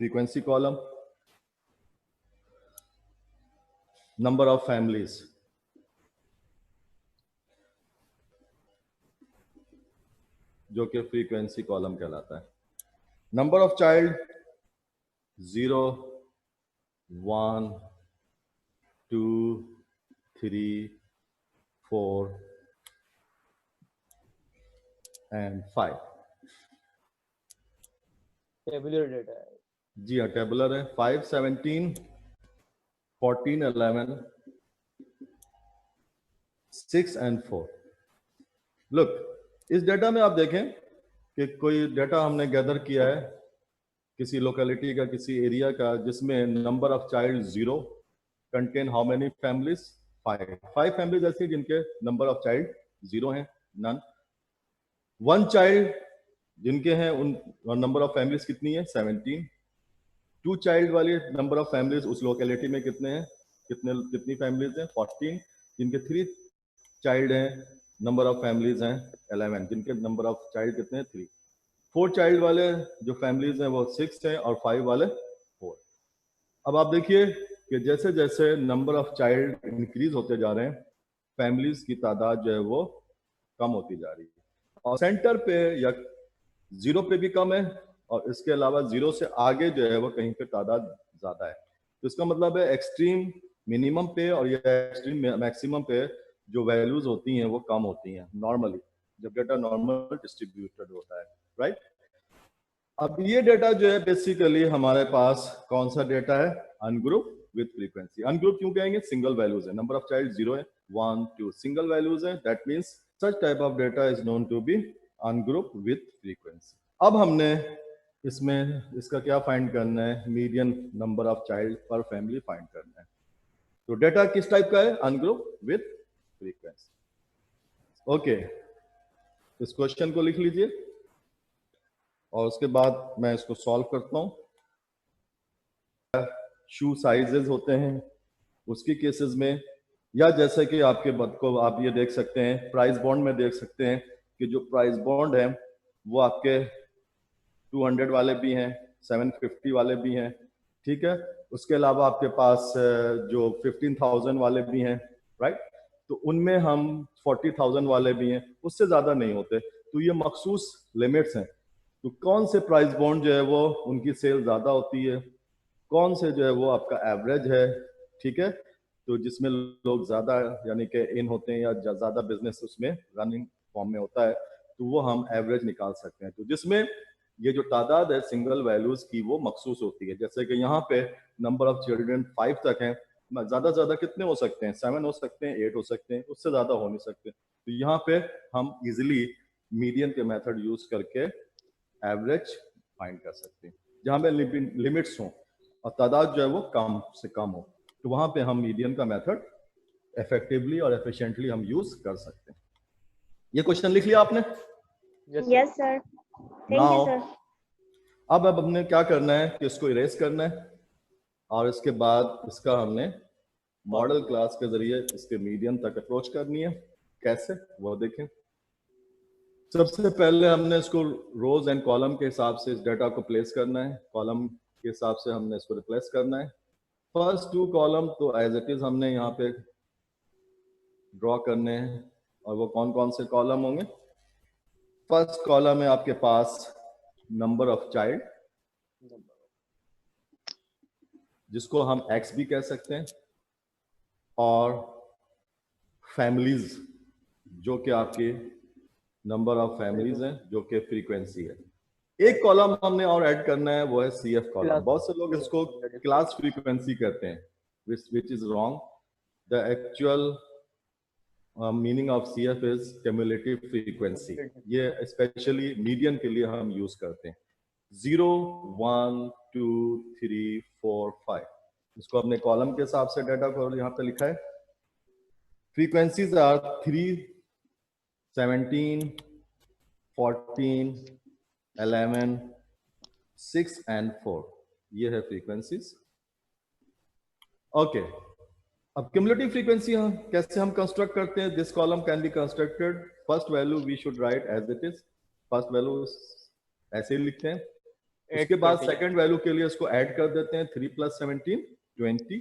frequency column, number of families, जो कि frequency column कहलाता है। Number of child 0, 1, 2, 3, 4 and 5। Tabular data है। जी हाँ, टेबुलर है। 5, 17, 14, 11, 6 एंड 4। लुक, इस डेटा में आप देखें कि कोई डेटा हमने गैदर किया है किसी लोकेलिटी का, किसी एरिया का, जिसमें number of child 0, contain how many families 5 families ऐसी जिनके नंबर ऑफ चाइल्ड 0 हैं, नन। 1 चाइल्ड जिनके हैं उन नंबर ऑफ फैमिलीज कितनी है 17। 2 चाइल्ड वाली नंबर ऑफ फैमिलीज उस लोकेलिटी में कितने हैं, कितनी फैमिलीज हैं 14। जिनके 3 चाइल्ड हैं नंबर ऑफ फैमिलीज हैं 11। जिनके नंबर ऑफ चाइल्ड कितने हैं 3। 4 चाइल्ड वाले जो फैमिलीज हैं वो 6 हैं और 5 वाले 4। अब आप देखिए कि जैसे जैसे नंबर ऑफ चाइल्ड इंक्रीज होते जा रहे हैं, फैमिलीज की तादाद जो है वो कम होती जा रही है। और सेंटर पे या 0 पे भी कम है, और इसके अलावा 0 से आगे जो है वो कहीं पे तादाद ज्यादा है। तो इसका मतलब है एक्सट्रीम मिनिमम पे और या एक्सट्रीम मैक्सिमम पे जो वैल्यूज होती हैं वो कम होती हैं नॉर्मली, जब डेटा नॉर्मल डिस्ट्रीब्यूटेड होता है, राइट। अब ये डेटा जो है बेसिकली हमारे पास कौन सा डेटा है, अनग्रुप विद फ्रीक्वेंसी। अनग्रुप क्यों कहेंगे, सिंगल वैल्यूज है, नंबर ऑफ चाइल्ड 0 है, 1, 2 सिंगल वैल्यूज है, that means such type of data is known to be ungroup with frequency. अब हमने इसमें इसका क्या फाइंड करना है, मीडियन नंबर ऑफ चाइल्ड पर फैमिली फाइंड करना है। तो डेटा किस टाइप का है, अनग्रुप विद फ्रीक्वेंसी। ओके, इस क्वेश्चन को लिख लीजिए और उसके बाद मैं इसको सॉल्व करता हूं। शू साइजेस होते हैं उसकी केसेस में, या जैसे कि आपके बद को आप ये देख सकते हैं प्राइस बॉन्ड में देख सकते हैं कि जो प्राइस बॉन्ड है वो आपके 200 वाले भी हैं, 750 वाले भी हैं, ठीक है। उसके अलावा आपके पास जो 15,000 वाले भी हैं, राइट। तो उनमें हम 40,000 वाले भी हैं, उससे ज्यादा नहीं होते। तो ये मखसूस लिमिट्स हैं। तो कौन से प्राइस बॉन्ड जो है वो उनकी सेल ज्यादा होती है, कौन से जो है वो आपका एवरेज है, ठीक है। तो जिसमें लोग ज्यादा यानी कि इन होते हैं या ज्यादा बिजनेस उसमें रनिंग फॉर्म में होता है, तो वो हम एवरेज निकाल सकते हैं। तो जिसमें ये जो तादाद है सिंगल वैल्यूज की वो मखसूस होती है। जैसे कि यहाँ पे नंबर ऑफ चिल्ड्रन 5 तक हैं, ज्यादा से ज्यादा कितने हो सकते हैं, 7 हो सकते हैं, 8 हो सकते हैं, उससे ज्यादा हो नहीं सकते। तो यहाँ पे हम इजिली मीडियन के मेथड यूज करके एवरेज फाइंड कर सकते हैं। जहाँ पे लिमिट्स हों और तादाद जो है वो कम से कम हो, तो वहां पे हम मीडियन का मेथड इफेक्टिवली और एफिशिएंटली हम यूज कर सकते हैं। ये क्वेश्चन लिख लिया आपने? Yes sir, thank you sir. अब हमने क्या करना है कि इसको इरेज करना है और इसके बाद इसका हमने मॉडल क्लास के जरिए इसके मीडियन तक अप्रोच करनी है। कैसे वो देखें। सबसे पहले हमने इसको रोज एंड कॉलम के हिसाब से इस डाटा को प्लेस करना है, कॉलम के हिसाब से हमने इसको रिप्लेस करना है। फर्स्ट 2 कॉलम तो एज इट इज हमने यहाँ पे ड्रॉ करने हैं, और वो कौन कौन से कॉलम होंगे। फर्स्ट कॉलम है आपके पास नंबर ऑफ चाइल्ड, जिसको हम एक्स भी कह सकते हैं, और फैमिलीज जो कि आपके नंबर ऑफ फैमिलीज हैं जो कि फ्रीक्वेंसी है। एक कॉलम हमने और ऐड करना है, वो है सीएफ कॉलम। बहुत से लोग इसको क्लास फ्रीक्वेंसी कहते हैं, which is wrong. The actual meaning of CF is cumulative frequency. ये स्पेशली मीडियन के लिए हम यूज करते हैं। 0, 1, 2, 3, 4, 5 इसको अपने कॉलम के हिसाब से डाटा को यहाँ पे लिखा है। Frequencies are 3, 17, 14, 11, 6 and 4। ये है फ्रीक्वेंसीज। ओके, अब क्यूमुलेटिव फ्रीक्वेंसी हम कैसे हम कंस्ट्रक्ट करते हैं। This column can be constructed, first value we should write as it is. First value ऐसे ही लिखते हैं, उसके बाद 830. सेकंड वैल्यू के लिए इसको ऐड कर देते हैं 3 + 17 20।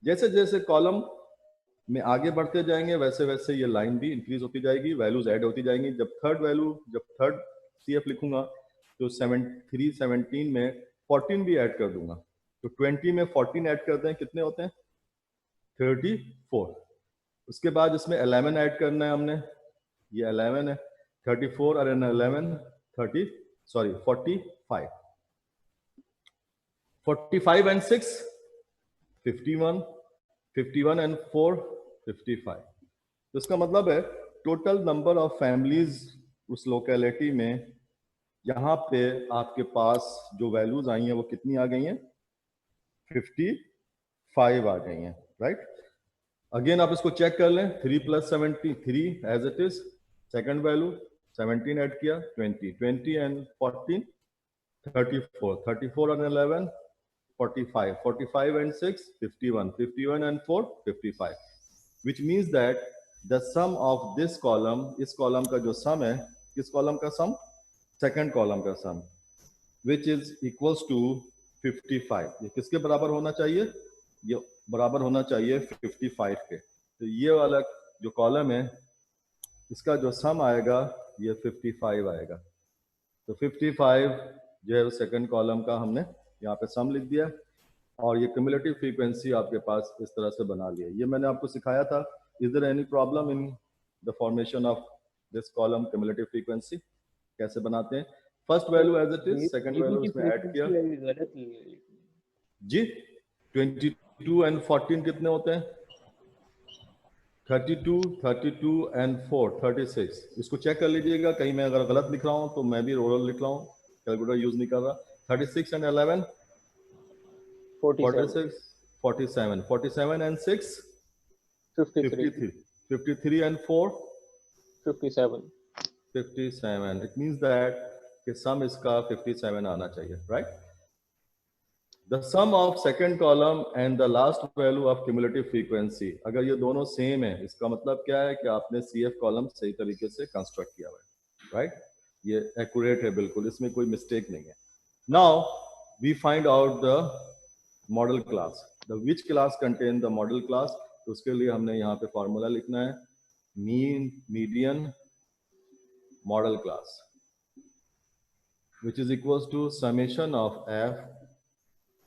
जैसे जैसे कॉलम में आगे बढ़ते जाएंगे वैसे वैसे ये लाइन भी इंक्रीज होती जाएगी, वैल्यूज ऐड होती जाएंगी। जब थर्ड CF लिखूंगा तो 317 में 14 भी ऐड कर दूंगा, तो 20 में 14 ऐड करते हैं, कितने होते हैं 34। उसके बाद इसमें 11 ऐड करना है हमने, ये 11 है, 34 और 11 45 45 and 6 51 51 and 4 55। तो इसका मतलब है टोटल नंबर ऑफ फैमिलीज उस लोकेलिटी में यहाँ पे आपके पास जो वैल्यूज आई हैं वो कितनी आ गई हैं 55 आ गई हैं, राइट। अगेन आप इसको चेक कर लें, 3 + 73 as it is, second value 17 add किया 20 and 14 34 and 11 45 and 6 51 and 4 55, which means that the sum of this column, इस कॉलम का जो सम है, किस कॉलम का सम, सेकंड कॉलम का सम, which is equals to 55। ये किसके बराबर होना चाहिए, ये बराबर होना चाहिए 55 के। तो ये वाला जो कॉलम है इसका जो सम आएगा ये 55 आएगा। तो 55 जो है सेकंड कॉलम का हमने यहाँ पे सम लिख दिया, और ये क्यूमुलेटिव फ्रीक्वेंसी आपके पास इस तरह से बना लिया। ये मैंने आपको सिखाया था। Is there any problem in the formation of this column cumulative frequency, कैसे बनाते हैं? First value as it is, second value इसमें ऐड किया जी। 22 and 14 कितने होते हैं 32 and 4 36। इसको चेक कर लीजिएगा, कहीं मैं अगर गलत लिख रहा हूं तो मैं भी रोल लिख रहा हूं, कैलकुलेटर यूज नहीं कर रहा। 36 and 11 46 47 and 6 53 and 4 57। It means that कि सम इसका 57 आना चाहिए, right. The sum of second column and the last value of cumulative frequency, अगर ये दोनों सेम है इसका मतलब क्या है कि आपने CF कॉलम सही तरीके से कंस्ट्रक्ट किया हुआ है, राइट। ये एक्यूरेट है बिल्कुल, इसमें कोई मिस्टेक नहीं है। Now we find out the modal class, the which class contain the modal class. तो उसके लिए हमने यहाँ पे फॉर्मूला लिखना है, mean median modal class, which is equals to summation of f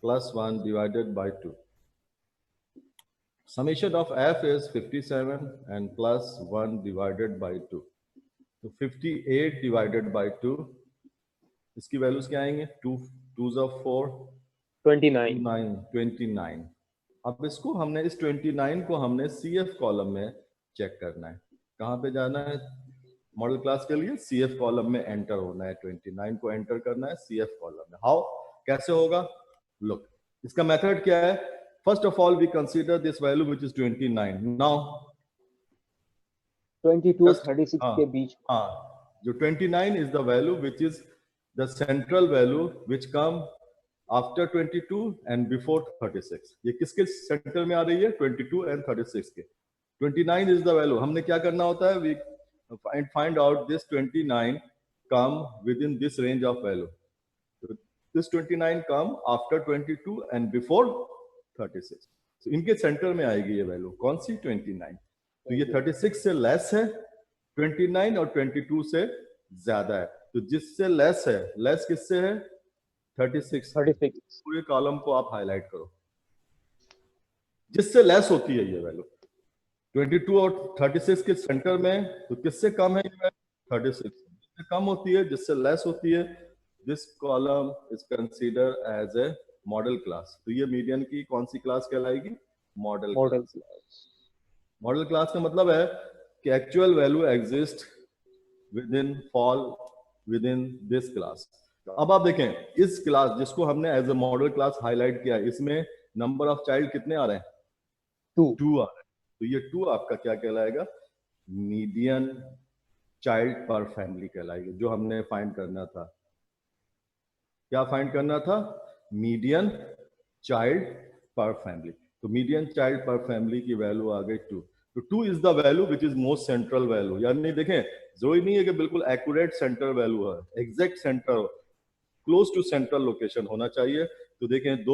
plus 1 divided by 2. Summation of f is 57 and plus 1 divided by 2. तो 58 divided by 2, इसकी वैल्यूज क्या आएंगे, 2 2s of 4 29। अब इसको हमने, इस 29 को हमने CF कॉलम में चेक करना है। कहाँ पे जाना है मॉडल क्लास के लिए, CF कॉलम में एंटर होना है, 29 को एंटर करना है CF कॉलम में। हाउ, कैसे होगा, लुक इसका मेथड क्या है। First of all we consider this value which is 29। Now 22 36 के बीच, जो 29 is the value which is the central value which come after 22 and before 36। ये किसके सेंटर में आ रही है, 22 and 36 के। 29 इज द वैल्यू, हमने क्या करना होता है, we find out this 29 come within this range of value. So this 29 come after 22 and before 36. So इनके सेंटर में आएगी ये वैल्यू, कौन सी, 29। तो ये 36 से लेस है, 29 और 22 से ज्यादा है। तो जिससे लेस है, लेस किससे है, 36। पूरे कॉलम को आप हाईलाइट करो, जिससे लेस होती है ये वैल्यू 22 और 36 के सेंटर में। तो किससे कम है ये, 36 जिससे कम होती है, जिससे लेस होती है। This column is consider as a modal class. तो ये मीडियन की कौन सी क्लास कहलाएगी, मॉडल क्लास। मॉडल क्लास का मतलब है कि actual value exist within, fall within this class. अब आप देखें, इस क्लास जिसको हमने as a modal class highlight किया, इसमें नंबर ऑफ चाइल्ड कितने आ रहे हैं, 2 आ रहे हैं। तो ये 2 आपका क्या कहलाएगा, मीडियन चाइल्ड पर फैमिली कहलाएगी, जो हमने फाइंड करना था। क्या फाइंड करना था, मीडियन चाइल्ड पर फैमिली। तो मीडियन चाइल्ड पर फैमिली की वैल्यू आ गई 2। तो 2 is the value which is most central value. यानी देखें, जरूरी नहीं है कि बिल्कुल एक्यूरेट सेंटर वैल्यू है, exact centre close to central location होना चाहिए। तो देखें दो